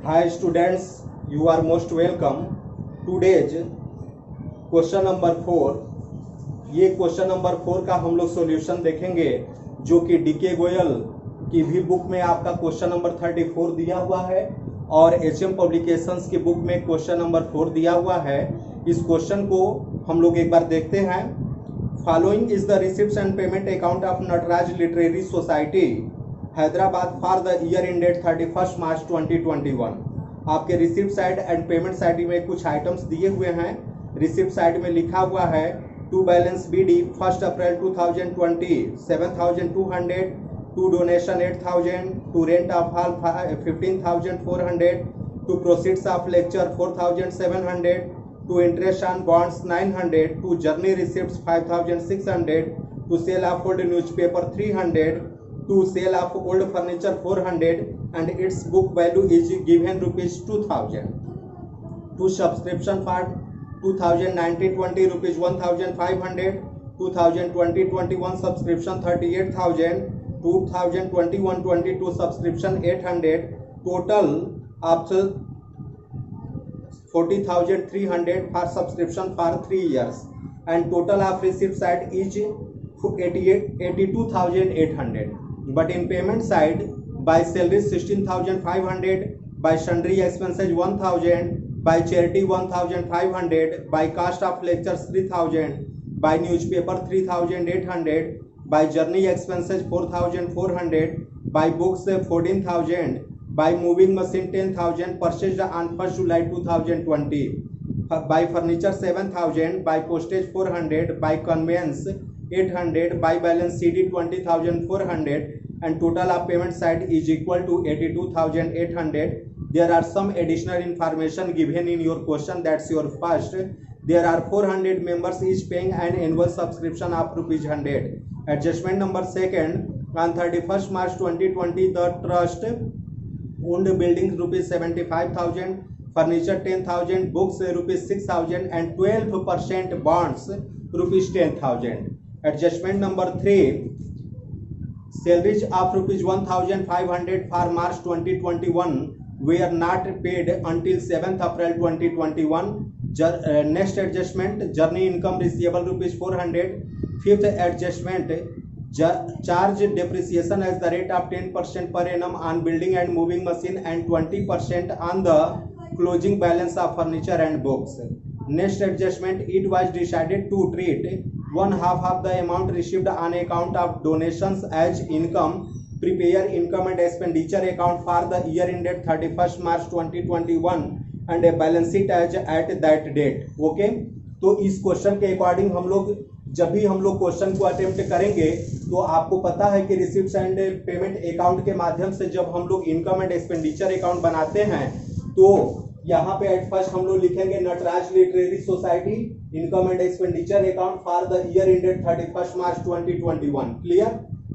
Hi students, you are most welcome. Today's question number 4, ये question number 4 का हम लोग सॉल्यूशन देखेंगे जो कि डीके गोयल की भी बुक में आपका क्वेश्चन नंबर 34 दिया हुआ है और एचएम पब्लिकेशंस की बुक में क्वेश्चन नंबर 4 दिया हुआ है। इस क्वेश्चन को हम लोग एक बार देखते हैं। Following is the receipts and payment account of Nataraj literary society Hyderabad for the year ended 31 March 2021। आपके receipt side and payment side में कुछ आइटम्स दिए हुए हैं। रिसिप्ट साइड में लिखा हुआ है to balance BD 1 April 2020 7,200, to donation 8,000, to rent of hall 15,400, to proceeds of lecture 4,700, to interest on bonds 900, to journey receipts 5,600, to sale of old newspaper 300, to sale of old furniture 400 and its book value is given rupees 2,000. To subscription for 2019-20 rupees 1,500, 2020-21 subscription 38,000, 2021-22 subscription 800, total of 40,300 for subscription for 3 years and total of receipt side is 82,800. But in payment side, by salary 16,500, by sundry expenses 1,000, by charity 1,500, by cost of lectures 3,000, by newspaper 3,800, by journey expenses 4,400, by books 14,000, by moving machine 10,000 purchased on 1st July 2020, by furniture 7,000, by postage 400, by conveyance 800, by balance CD 20,400 and total of payment side is equal to 82,800. There are some additional information given in your question. That's your first. There are 400 members each paying an annual subscription of ₹100. Adjustment number second, on 31st March 2020 the trust owned buildings ₹75,000, furniture 10,000, books ₹6,000 and 12% bonds ₹10,000. Adjustment number 3, salaries of ₹1,500 for March 2021 were not paid until 7th April 2021. Next adjustment, journey income receivable ₹400. Fifth adjustment, charge depreciation as the rate of 10% per annum on building and moving machine and 20% on the closing balance of furniture and books. Next adjustment, it was decided to treat one half of the amount received on account of donations as income, prepare income and expenditure account for the year ended 31st March 2021 and a balance sheet as at that date. Okay, तो इस question के according हम लोग जब भी हम लोग question को अटेम्प्ट करेंगे तो आपको पता है कि रिसिप्ट्स एंड पेमेंट अकाउंट के माध्यम से जब हम लोग इनकम एंड एक्सपेंडिचर अकाउंट बनाते हैं तो यहाँ पे एट फर्स्ट हम लोग लिखेंगे Nataraj literary society income and expenditure account for the year ended 31 March 2021। Clear.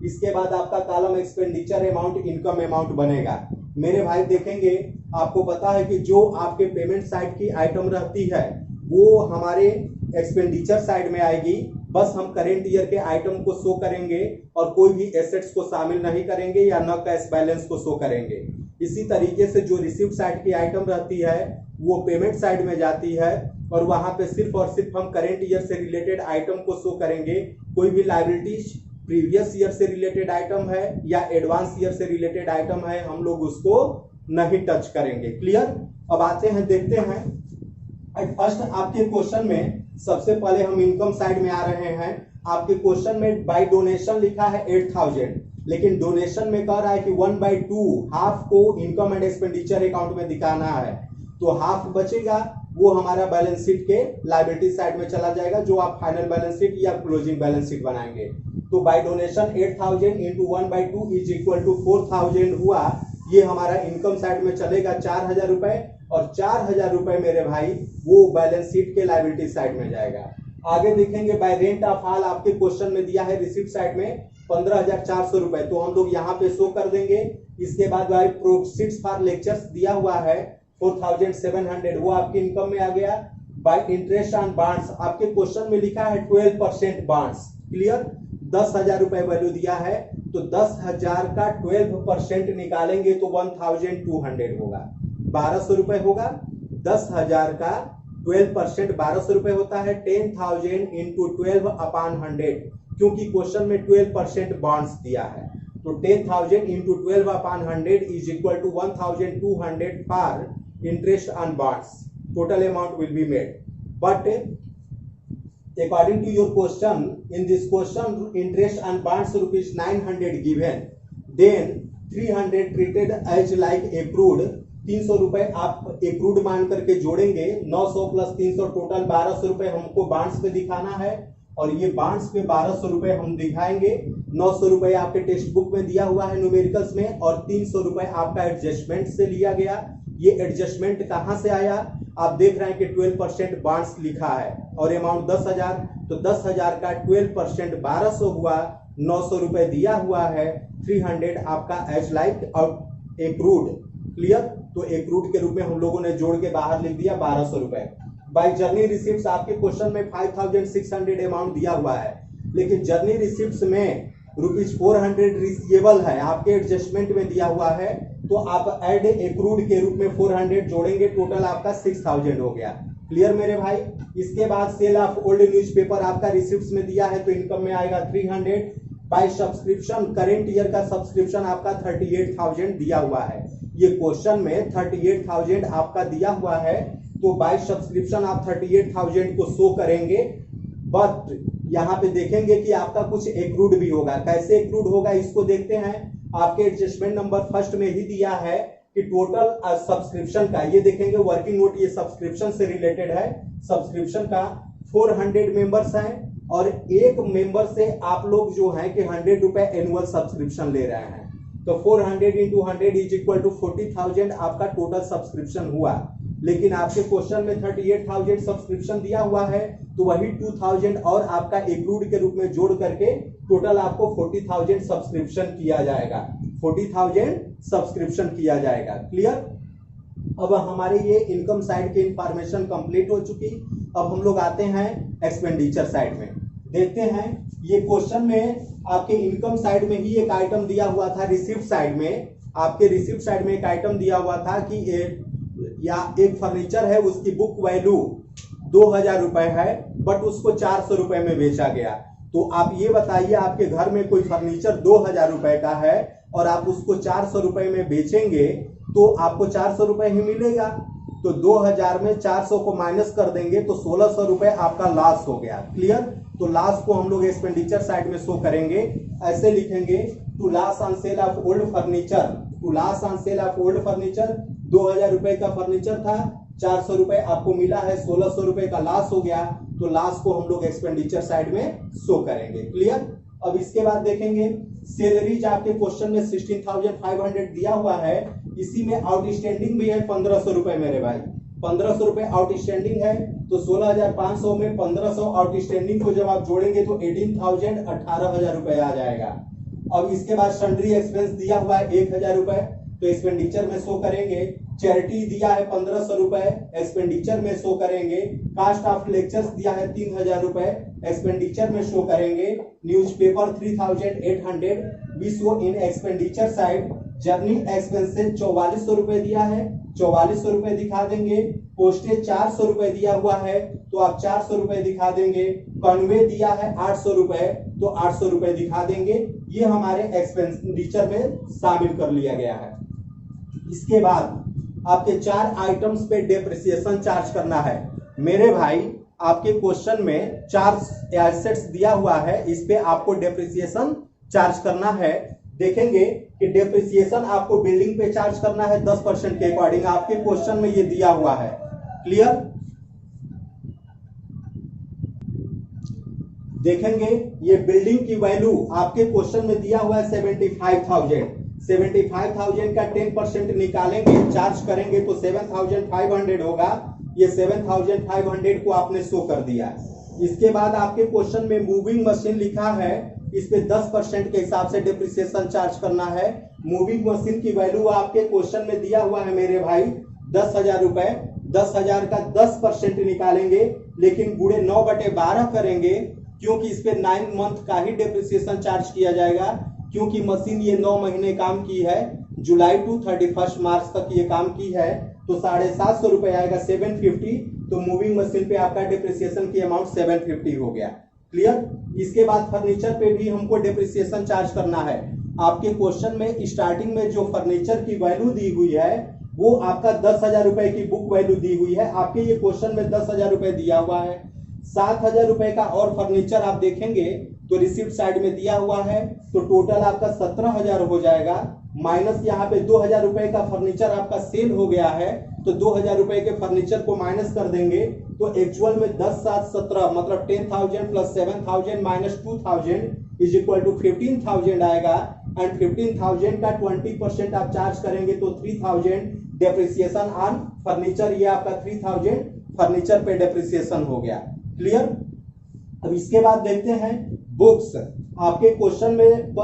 इसके बाद आपका column expenditure amount income amount बनेगा। मेरे भाई देखेंगे आपको पता है कि जो आपके पेमेंट साइड की आइटम रहती है वो हमारे एक्सपेंडिचर साइड में आएगी। बस हम करेंट ईयर के आइटम को शो करेंगे और कोई भी एसेट्स को शामिल नहीं करेंगे या न कैश बैलेंस को शो करेंगे। इसी तरीके से जो रिसिप्ट साइड की आइटम रहती है वो पेमेंट साइड में जाती है और वहां पे सिर्फ और सिर्फ हम करेंट ईयर से रिलेटेड आइटम को शो करेंगे। कोई भी लायबिलिटीज प्रीवियस ईयर से रिलेटेड आइटम है या एडवांस ईयर से रिलेटेड आइटम है हम लोग उसको नहीं टच करेंगे। क्लियर। अब आते हैं देखते हैं फर्स्ट आपके क्वेश्चन में सबसे पहले हम इनकम साइड में आ रहे हैं। आपके क्वेश्चन में बाय डोनेशन लिखा है 8,000 लेकिन डोनेशन में कह रहा है कि 1/2 हाफ को इनकम एंड एक्सपेंडिचर अकाउंट में दिखाना है तो हाफ बचेगा वो हमारा बैलेंस शीट के लायबिलिटी साइड में चला जाएगा जो आप फाइनल बैलेंस शीट या क्लोजिंग बैलेंस शीट बनाएंगे। तो by donation 8,000 into 1/2 is equal to 4,000 हुआ। ये हमारा इनकम साइड में चलेगा 4,000 रुपए और 4,000 रुपए मेरे भाई वो बैलेंस शीट के लायबिलिटी साइड में जाएगा। आगे देखेंगे बाय रेंट ऑफ हॉल आपके क्वेश्चन में दिया है रिसिप्ट साइड में 15,400 रुपए तो हम लोग यहाँ पे शो कर देंगे। इसके बाद भाई प्रोसीड्स फॉर लेक्चर्स दिया हुआ है 4,700 वो आपकी इनकम में आ गया। बाय इंटरेस्ट ऑन बॉन्ड्स आपके क्वेश्चन में लिखा है 12% बॉन्ड्स। क्लियर। 10,000 रुपए वैल्यू दिया है तो 10,000 का 12% निकालेंगे तो 1,200 होगा। 1200 रुपए होगा। 10,000 का 12% 1200 रुपए होता है। 10,000 इंटू 12/100, क्योंकि क्वेश्चन में 12% बॉन्ड्स दिया है, तो 10,000 into 12/100 is equal to 1,200 for interest on bonds. Total amount will be made, but according to your question, in this question interest on bonds rupees 900 given, then 300 treated as like accrued। 300 रुपए आप accrued मान करके जोड़ेंगे। 900 plus 300 total 1200 रुपए हमको bonds पे दिखाना है, और ये बॉन्ड्स पे 1200 रुपए हम दिखाएंगे। 900 रुपए आपके टेक्स्ट बुक में दिया हुआ है न्यूमेरिकल्स में, और 300 रुपए आपका एडजस्टमेंट से लिया गया। ये एडजस्टमेंट कहां से आया? आप देख रहे हैं कि 12% बॉन्ड्स लिखा है और अमाउंट 10,000, तो 10,000 का 12% 1200 हुआ। 900 रुपए दिया हुआ है, 300 आपका एज लाइक एक्रूड। क्लियर? तो एक्रूड के रूप में हम लोगों ने जोड़ के बाहर लिख दिया 1200 रुपए। बाय जर्नी रिसिप्ट्स आपके क्वेश्चन में 5,600 अमाउंट दिया हुआ है, लेकिन जर्नी रिसिप्ट्स में ₹400 रिसीवेबल है, आपके एडजस्टमेंट में दिया हुआ है, तो आप ऐड एक्रूड के रूप में 400 जोड़ेंगे, टोटल आपका 6,000 हो गया। क्लियर मेरे भाई? इसके बाद सेल ऑफ ओल्ड न्यूज़पेपर आपका रिसिप्ट्स में दिया है, तो इनकम में आएगा 300। बाय सब्सक्रिप्शन करेंट ईयर का सब्सक्रिप्शन आपका 38,000 दिया हुआ है। ये क्वेश्चन में 38,000 आपका दिया हुआ है, तो बाय सब्सक्रिप्शन आप 38,000 को शो करेंगे, बट यहाँ पे देखेंगे कि आपका कुछ एक्रूड भी होगा। कैसे एक्रूड होगा इसको देखते हैं। आपके एडजस्टमेंट नंबर फर्स्ट में ही दिया है कि टोटल सब्सक्रिप्शन का, ये देखेंगे वर्किंग नोट, ये सब्सक्रिप्शन से रिलेटेड है। सब्सक्रिप्शन का 400 मेंबर्स हैं, और एक मेंबर से आप लोग जो है कि 100 रुपए एनुअल सब्सक्रिप्शन ले रहे हैं, तो 400 इंटू 100 इज इक्वल टू 40,000 आपका टोटल सब्सक्रिप्शन हुआ। लेकिन आपके क्वेश्चन में 38,000 सब्सक्रिप्शन दिया हुआ है, तो वही 2,000 और आपका एक्रूड के रूप में जोड़ करके टोटल आपको 40,000 सब्सक्रिप्शन किया जाएगा। 40,000 सब्सक्रिप्शन किया जाएगा। क्लियर? अब हमारे ये इनकम साइड की इंफॉर्मेशन कंप्लीट हो चुकी। अब हम लोग आते हैं एक्सपेंडिचर साइड में। देखते हैं ये क्वेश्चन में आपके इनकम साइड में ही एक आइटम दिया हुआ था। रिसिप्ट साइड में, आपके रिसिप्ट साइड में एक आइटम दिया हुआ था कि एक फर्नीचर है, उसकी बुक वैल्यू 2,000 रुपए है, बट उसको 400 रुपए में बेचा गया। तो आप ये बताइए, आपके घर में कोई फर्नीचर 2,000 रुपए का है और आप उसको 400 रुपए में बेचेंगे, तो आपको 400 रुपए ही मिलेगा। तो 2,000 में 400 को माइनस कर देंगे तो 1,600 रुपए आपका लॉस हो गया। क्लियर? तो लॉस को हम लोग एक्सपेंडिचर साइड में शो करेंगे। ऐसे लिखेंगे, to loss on sale of old furniture, to loss on sale of old furniture. 2,000 रुपए का फर्नीचर था, 400 रुपए आपको मिला है, 1,600 रुपए का लॉस हो गया, तो लॉस को हम लोग एक्सपेंडिचर साइड में शो करेंगे। क्लियर? अब इसके बाद देखेंगे सैलरीज आपके क्वेश्चन में 16,500 दिया हुआ है, इसी में आउटस्टैंडिंग भी है 1,500 रुपए मेरे भाई। 1,500 रुपए आउटस्टैंडिंग है, तो 16,500 में 1,500 आउटस्टैंडिंग को जब आप जोड़ेंगे तो 18,000 18,000 रुपए आ जाएगा। अब इसके बाद सन्ड्री एक्सपेंस दिया हुआ है 1,000 रुपए, तो एक्सपेंडिचर में शो करेंगे। चैरिटी दिया है 1,500 रुपए, एक्सपेंडिचर में शो करेंगे। कास्ट ऑफ लेक्चर्स दिया है 3,000 रुपए, एक्सपेंडिचर में शो करेंगे। न्यूज़पेपर 3,800 विश्व इन एक्सपेंडिचर साइड। जर्नी एक्सपेंसेस 4,400 रुपए दिया है, 4,400 रुपए दिखा देंगे। पोस्टेज 400 रुपए दिया हुआ है, तो आप 400 रुपए दिखा देंगे। कन्वे दिया है 800 रुपए, तो 800 रुपए दिखा देंगे। ये हमारे एक्सपेंडिचर में शामिल कर लिया गया है। इसके बाद आपके 4 आइटम्स पे डेप्रिसिएशन चार्ज करना है मेरे भाई। आपके क्वेश्चन में 4 एसेट्स दिया हुआ है, इस पे आपको डेप्रिसिएशन चार्ज करना है। देखेंगे कि डेप्रिसिएशन आपको बिल्डिंग पे चार्ज करना है 10% के अकॉर्डिंग, आपके क्वेश्चन में ये दिया हुआ है। क्लियर? देखेंगे ये बिल्डिंग की वैल्यू आपके क्वेश्चन में दिया हुआ है 75,000। 75,000 का 10% निकालेंगे, चार्ज करेंगे तो 7,500 होगा। ये 7,500 को आपने शो कर दिया। इसके बाद आपके क्वेश्चन में मूविंग मशीन लिखा है, इस पे 10% के हिसाब से डिप्रिसिएशन चार्ज करना है। मूविंग मशीन की वैल्यू आपके क्वेश्चन में दिया हुआ है मेरे भाई 10,000 रुपए। 10,000 का 10% निकालेंगे, लेकिन गुणे 9/12 करेंगे, क्योंकि इस पे 9 मंथ का ही डिप्रिसिएशन चार्ज किया जाएगा, क्योंकि मशीन ये 9 महीने काम की है, जुलाई टू 31 मार्च तक ये काम की है। तो 750 रुपए आएगा 750। तो मूविंग मशीन पे आपका डिप्रिसिएशन की अमाउंट 750 हो गया। क्लियर। इसके बाद फर्नीचर पे भी हमको डिप्रिसिएशन चार्ज करना है। आपके क्वेश्चन में स्टार्टिंग में जो फर्नीचर की वैल्यू दी हुई है वो आपका 10,000 रुपए की बुक वैल्यू दी हुई है। आपके ये क्वेश्चन में 10,000 रुपए दिया हुआ है। 7,000 रुपए का और फर्नीचर आप देखेंगे तो रिसिप्ट साइड में दिया हुआ है, तो टोटल आपका 17,000 हो जाएगा। माइनस यहाँ पे 2,000 रुपए का फर्नीचर आपका सेल हो गया है, तो 2,000 रुपए के फर्नीचर को माइनस कर देंगे तो एक्चुअल में 10 7 17 मतलब 10,000 plus 7,000 minus 2,000 is equal to 15,000 आएगा। एंड 15,000 का 20% आप चार्ज करेंगे तो 3,000 डेप्रिसिएशन ऑन फर्नीचर। ये आपका 3,000 फर्नीचर पे डेप्रिसिएशन हो गया। क्लियर। अब इसके बाद देखते हैं बुक्स। आपके क्वेश्चन में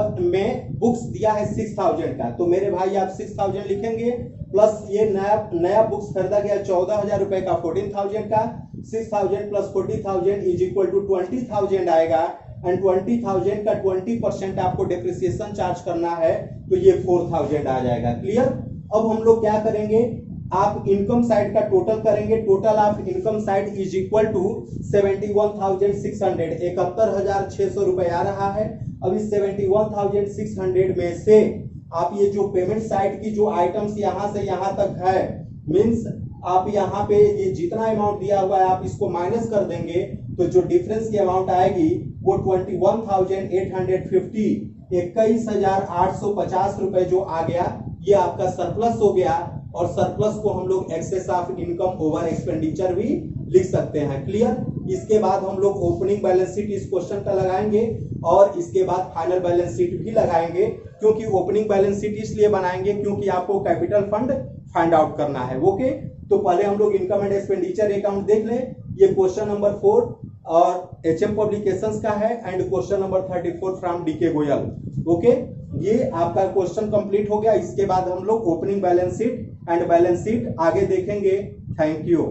बुक्स दिया है 6,000 का, तो मेरे भाई आप 6,000 लिखेंगे प्लस ये नया बुक्स खरीदा गया 14,000 रुपए का 14,000 का। 6,000 प्लस 40,000 इज इक्वल टू 20,000 आएगा। एंड 20,000 का 20% आपको डेप्रिसिएशन चार्ज करना है, तो ये 4,000 आ जाएगा। क्लियर। अब हम लोग क्या करेंगे, आप इनकम साइड का टोटल करेंगे। Total of income side is equal to 71,600, 71,600 रुपए आ रहा है। अब इस 71,600 में से आप ये जो पेमेंट साइड की जो आइटम्स यहां से यहां तक है, मींस आप यहाँ पे ये जितना अमाउंट दिया हुआ है आप इसको माइनस कर देंगे, तो जो डिफरेंस की अमाउंट आएगी वो 21,850, 21,850 रुपए जो आ गया, ये आपका सरप्लस हो गया। और सरप्लस को हम लोग excess of income over expenditure भी लिख सकते हैं। क्लियर। इसके बाद हम लोग ओपनिंग बैलेंस शीट इस क्वेश्चन का लगाएंगे और इसके बाद फाइनल बैलेंस शीट भी लगाएंगे, क्योंकि ओपनिंग बैलेंस शीट इसलिए बनाएंगे क्योंकि आपको कैपिटल फंड फाइंड आउट करना है। ओके, तो पहले हम लोग इनकम एंड एक्सपेंडिचर अकाउंट देख लें। ये क्वेश्चन नंबर 4 और एचएम पब्लिकेशंस का है and question number 34 from DK Goyal. Okay, ये आपका क्वेश्चन कंप्लीट हो गया। इसके बाद हम लोग opening balance sheet and balance sheet आगे देखेंगे। Thank you.